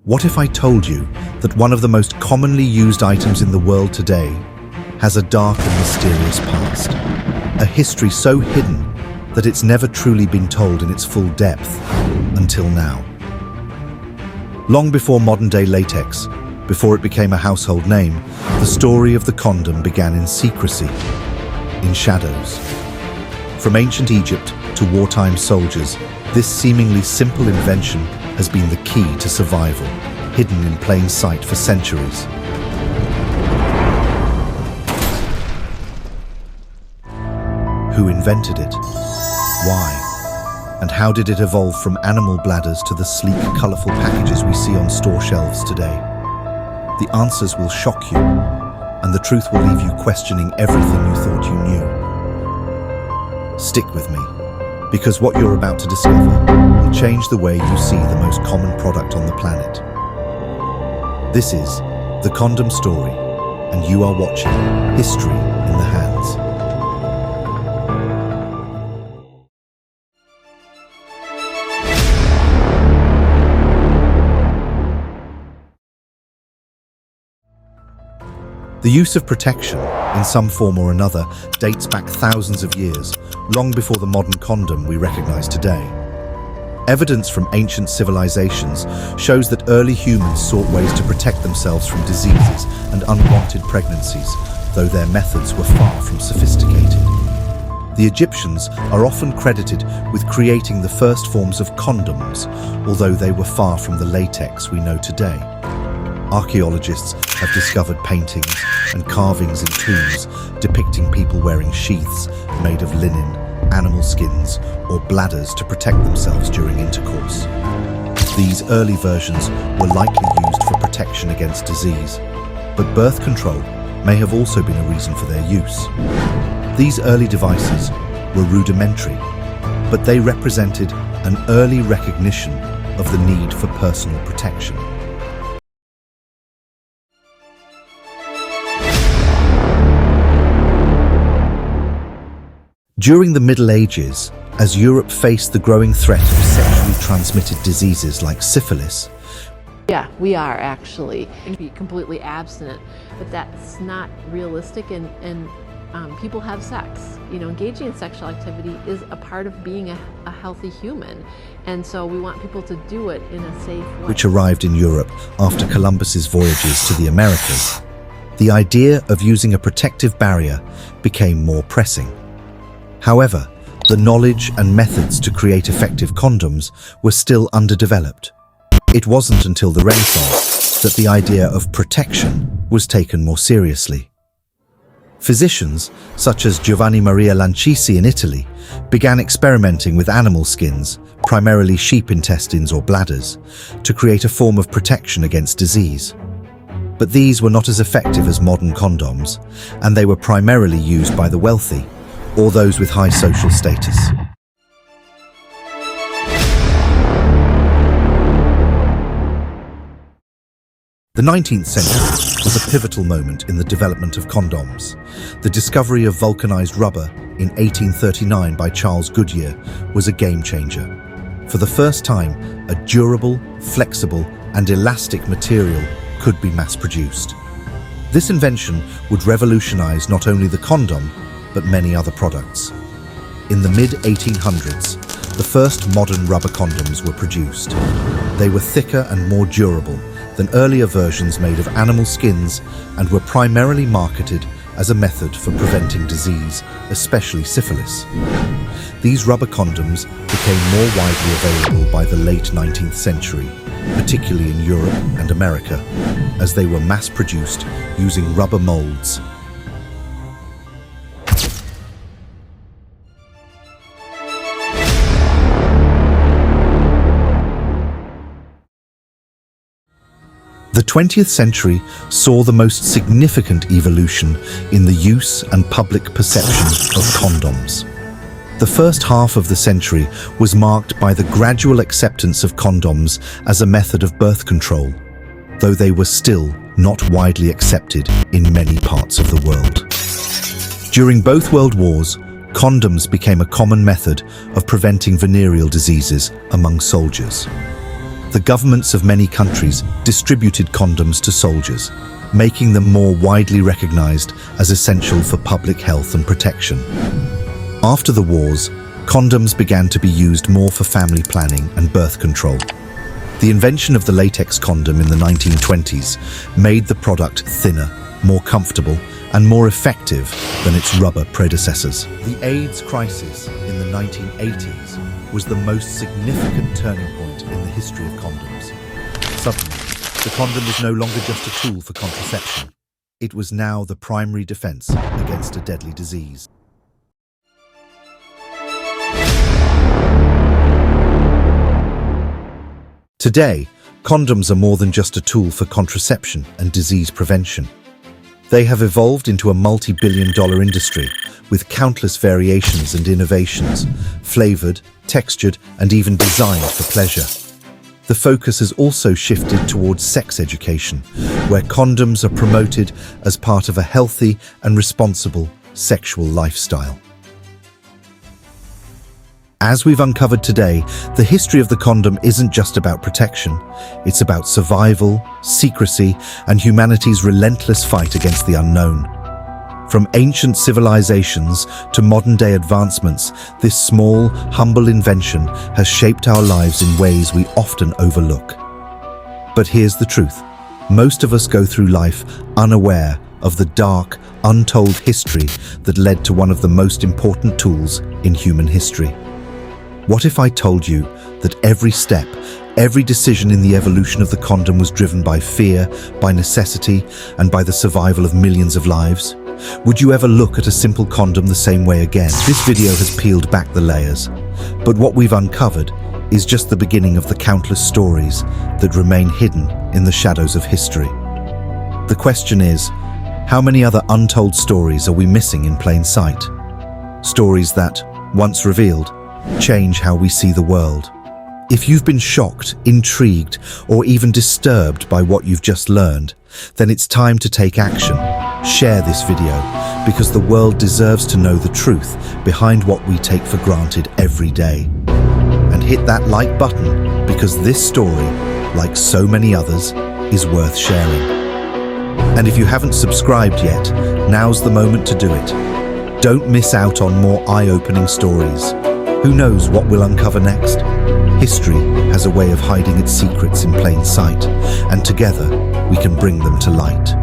What if I told you that one of the most commonly used items in the world today has a dark and mysterious past? A history so hidden that it's never truly been told in its full depth until now. Long before modern-day latex, before it became a household name, the story of the condom began in secrecy, in shadows. From ancient Egypt to wartime soldiers, this seemingly simple invention has been the key to survival, hidden in plain sight for centuries. Who invented it? Why? And how did it evolve from animal bladders to the sleek, colourful packages we see on store shelves today? The answers will shock you, and the truth will leave you questioning everything you thought you knew. Stick with me, because what you're about to discover will change the way you see the most common product on the planet. This is The Condom Story, and you are watching History in the Hands. The use of protection, in some form or another, dates back thousands of years, long before the modern condom we recognize today. Evidence from ancient civilizations shows that early humans sought ways to protect themselves from diseases and unwanted pregnancies, though their methods were far from sophisticated. The Egyptians are often credited with creating the first forms of condoms, although they were far from the latex we know today. Archaeologists have discovered paintings and carvings in tombs depicting people wearing sheaths made of linen, animal skins, or bladders to protect themselves during intercourse. These early versions were likely used for protection against disease, but birth control may have also been a reason for their use. These early devices were rudimentary, but they represented an early recognition of the need for personal protection. During the Middle Ages, as Europe faced the growing threat of sexually transmitted diseases like syphilis, yeah, we are actually be completely abstinent, but that's not realistic, and people have sex. You know, engaging in sexual activity is a part of being a healthy human, and so we want people to do it in a safe way. Which arrived in Europe after Columbus's voyages to the Americas, the idea of using a protective barrier became more pressing. However, the knowledge and methods to create effective condoms were still underdeveloped. It wasn't until the Renaissance that the idea of protection was taken more seriously. Physicians, such as Giovanni Maria Lancisi in Italy, began experimenting with animal skins, primarily sheep intestines or bladders, to create a form of protection against disease. But these were not as effective as modern condoms, and they were primarily used by the wealthy, or those with high social status. The 19th century was a pivotal moment in the development of condoms. The discovery of vulcanized rubber in 1839 by Charles Goodyear was a game-changer. For the first time, a durable, flexible, and elastic material could be mass-produced. This invention would revolutionize not only the condom, but many other products. In the mid-1800s, the first modern rubber condoms were produced. They were thicker and more durable than earlier versions made of animal skins and were primarily marketed as a method for preventing disease, especially syphilis. These rubber condoms became more widely available by the late 19th century, particularly in Europe and America, as they were mass-produced using rubber molds. The 20th century saw the most significant evolution in the use and public perception of condoms. The first half of the century was marked by the gradual acceptance of condoms as a method of birth control, though they were still not widely accepted in many parts of the world. During both World Wars, condoms became a common method of preventing venereal diseases among soldiers. the governments of many countries distributed condoms to soldiers, making them more widely recognized as essential for public health and protection. After the wars, condoms began to be used more for family planning and birth control. The invention of the latex condom in the 1920s made the product thinner, more comfortable, and more effective than its rubber predecessors. The AIDS crisis in the 1980s was the most significant turning point in the history of condoms. Suddenly, the condom was no longer just a tool for contraception. It was now the primary defense against a deadly disease. Today, condoms are more than just a tool for contraception and disease prevention. They have evolved into a multi-billion-dollar industry with countless variations and innovations, flavored, textured, and even designed for pleasure. The focus has also shifted towards sex education, where condoms are promoted as part of a healthy and responsible sexual lifestyle. As we've uncovered today, the history of the condom isn't just about protection. It's about survival, secrecy, and humanity's relentless fight against the unknown. From ancient civilizations to modern-day advancements, this small, humble invention has shaped our lives in ways we often overlook. But here's the truth. Most of us go through life unaware of the dark, untold history that led to one of the most important tools in human history. What if I told you that every step, every decision in the evolution of the condom was driven by fear, by necessity, and by the survival of millions of lives? Would you ever look at a simple condom the same way again? This video has peeled back the layers, but what we've uncovered is just the beginning of the countless stories that remain hidden in the shadows of history. The question is, how many other untold stories are we missing in plain sight? Stories that, once revealed, change how we see the world. If you've been shocked, intrigued, or even disturbed by what you've just learned, then it's time to take action. Share this video, because the world deserves to know the truth behind what we take for granted every day. And hit that like button, because this story, like so many others, is worth sharing. And if you haven't subscribed yet, now's the moment to do it. Don't miss out on more eye-opening stories. Who knows what we'll uncover next? History has a way of hiding its secrets in plain sight, and together we can bring them to light.